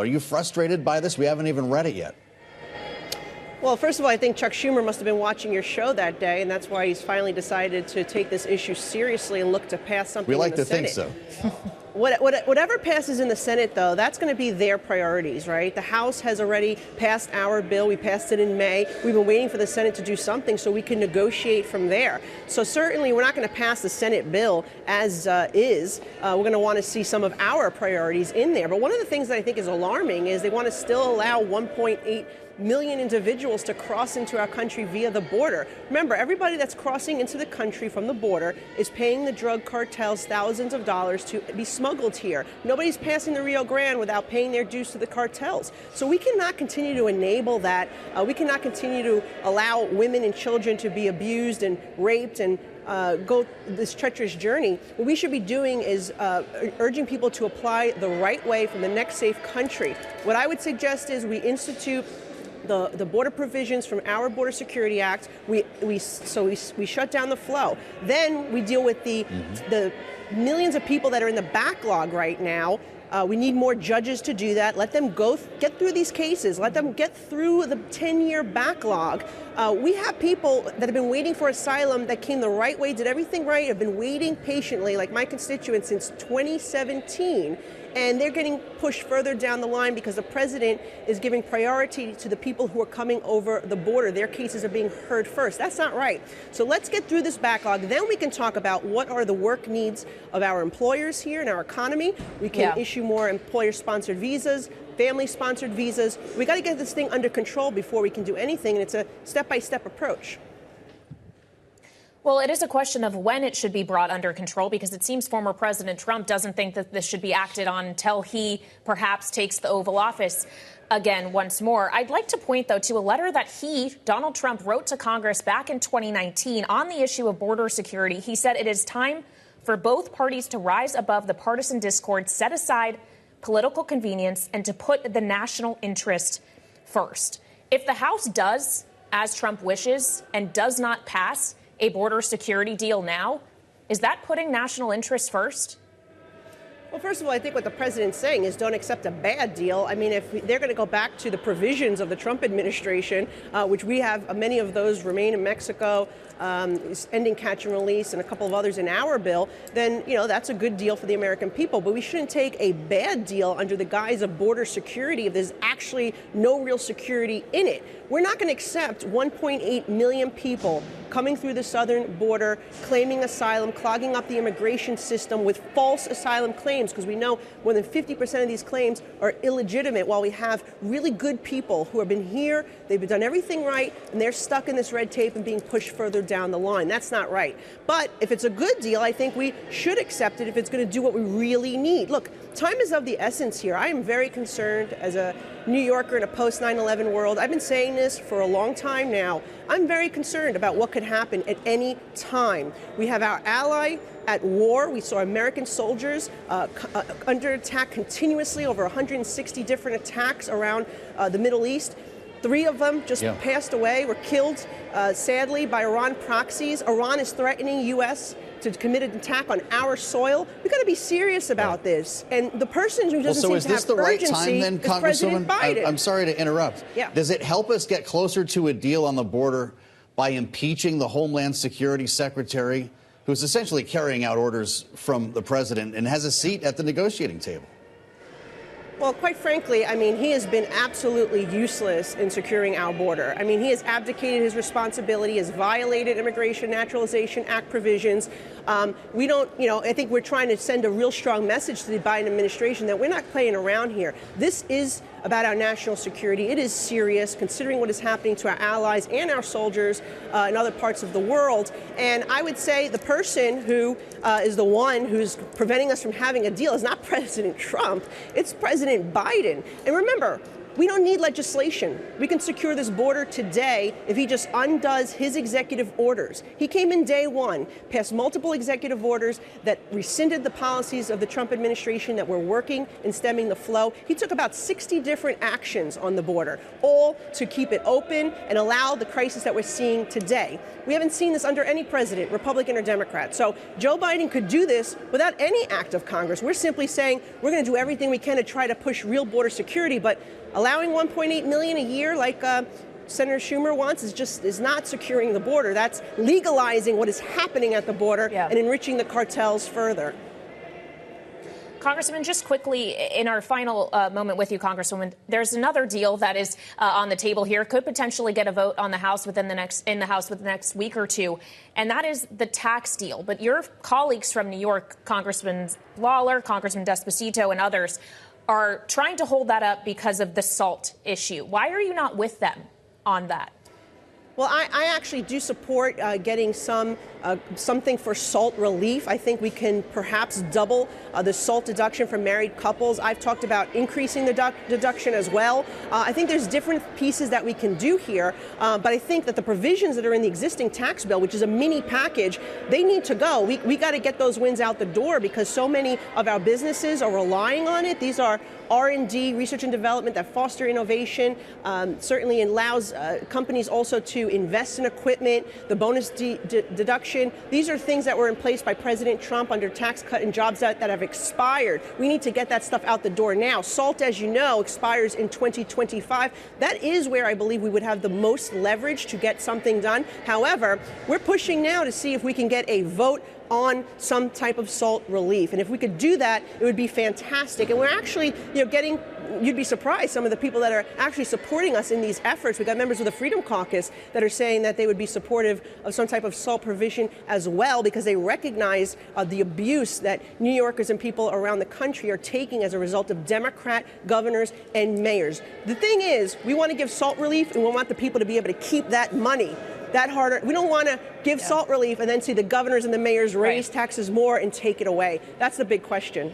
Are you frustrated by this? We haven't even read it yet. Well, first of all, I think Chuck Schumer must have been watching your show that day, and that's why he's finally decided to take this issue seriously and look to pass something in the Senate. We like to think so. Whatever passes in the Senate, though, that's going to be their priorities, right? The House has already passed our bill. We passed it in May. We've been waiting for the Senate to do something so we can negotiate from there. So certainly we're not going to pass the Senate bill as is. We're going to want to see some of our priorities in there. But one of the things that I think is alarming is they want to still allow 1.8 million individuals to cross into our country via the border. Remember, everybody that's crossing into the country from the border is paying the drug cartels thousands of dollars to be smuggled here. Nobody's passing the Rio Grande without paying their dues to the cartels. So we cannot continue to enable that. We cannot continue to allow women and children to be abused and raped and go this treacherous journey. What we should be doing is urging people to apply the right way from the next safe country. What I would suggest is we institute the border provisions from our Border Security Act. We shut down the flow. Then we deal with the millions of people that are in the backlog right now. We need more judges to do that. Let them get through these cases. Let them get through the 10-year backlog. We have people that have been waiting for asylum that came the right way, did everything right, have been waiting patiently, like my constituents, since 2017. And they're getting pushed further down the line because the president is giving priority to the people who are coming over the border. Their cases are being heard first. That's not right. So let's get through this backlog. Then we can talk about what are the work needs of our employers here in our economy. We can issue more employer-sponsored visas, family-sponsored visas. We got to get this thing under control before we can do anything, and it's a step-by-step approach. Well, it is a question of when it should be brought under control, because it seems former President Trump doesn't think that this should be acted on until he perhaps takes the Oval Office again once more. I'd like to point, though, to a letter that Donald Trump, wrote to Congress back in 2019 on the issue of border security. He said it is time for both parties to rise above the partisan discord, set aside political convenience, and to put the national interest first. If the House does, as Trump wishes, and does not pass a border security deal now, is that putting national interest first? Well, first of all, I think what the president's saying is don't accept a bad deal. I mean, if they're going to go back to the provisions of the Trump administration, which we have, many of those remain in Mexico, ending catch and release, and a couple of others in our bill, then, you know, that's a good deal for the American people. But we shouldn't take a bad deal under the guise of border security if there's actually no real security in it. We're not going to accept 1.8 million people coming through the southern border, claiming asylum, clogging up the immigration system with false asylum claims, because we know more than 50% of these claims are illegitimate, while we have really good people who have been here, they've done everything right, and they're stuck in this red tape and being pushed further down the line. That's not right. But if it's a good deal, I think we should accept it if it's going to do what we really need. Look, time is of the essence here. I am very concerned as a New Yorker in a post-9/11 world. I've been saying this for a long time now. I'm very concerned about what could happen at any time. We have our ally at war. We saw American soldiers under attack continuously, over 160 different attacks around the Middle East. 3 of them just passed away, were killed, sadly, by Iran proxies. Iran is threatening U.S. to commit an attack on our soil. We've got to be serious about this. And the person who doesn't seem to have urgency is President Biden. I'm sorry to interrupt. Does it help us get closer to a deal on the border by impeaching the Homeland Security Secretary, who's essentially carrying out orders from the president and has a seat at the negotiating table? Well, quite frankly, I mean, he has been absolutely useless in securing our border. I mean, he has abdicated his responsibility, has violated Immigration Naturalization Act provisions. We don't, you know, I think we're trying to send a real strong message to the Biden administration that we're not playing around here. This is about our national security. It is serious, considering what is happening to our allies and our soldiers in other parts of the world. And I would say the person who is the one who's preventing us from having a deal is not President Trump. It's President Biden. And remember, We don't need legislation. We can secure this border today if he just undoes his executive orders. He came in day one, passed multiple executive orders that rescinded the policies of the Trump administration that were working in stemming the flow. He took about 60 different actions on the border, all to keep it open and allow the crisis that we're seeing today. We haven't seen this under any president, Republican or Democrat. So Joe Biden could do this without any act of Congress. We're simply saying we're going to do everything we can to try to push real border security, but allowing 1.8 million a year like Senator Schumer wants is not securing the border. That's legalizing what is happening at the border and enriching the cartels further. Congressman, just quickly, in our final moment with you, Congresswoman, there's another deal that is on the table here, could potentially get a vote on the House within the next week or two, and that is the tax deal. But your colleagues from New York, Congressman Lawler, Congressman Despacito, and others, are trying to hold that up because of the SALT issue. Why are you not with them on that? Well, I actually do support getting something for SALT relief. I think we can perhaps double the SALT deduction for married couples. I've talked about increasing the deduction as well. I think there's different pieces that we can do here, but I think that the provisions that are in the existing tax bill, which is a mini package, they need to go. We got to get those wins out the door because so many of our businesses are relying on it. These are R&D, research and development, that foster innovation, certainly allows companies also to invest in equipment, the bonus deduction. These are things that were in place by President Trump under Tax Cut and Jobs Act that have expired. We need to get that stuff out the door now. SALT, as you know, expires in 2025. That is where I believe we would have the most leverage to get something done. However, we're pushing now to see if we can get a vote on some type of SALT relief. And if we could do that, it would be fantastic. And we're actually, you'd be surprised, some of the people that are actually supporting us in these efforts. We got members of the Freedom Caucus that are saying that they would be supportive of some type of SALT provision as well, because they recognize the abuse that New Yorkers and people around the country are taking as a result of Democrat governors and mayors. The thing is, we want to give SALT relief, and we want the people to be able to keep that money. That harder. We don't want to give SALT relief and then see the governors and the mayors raise taxes more and take it away. That's the big question.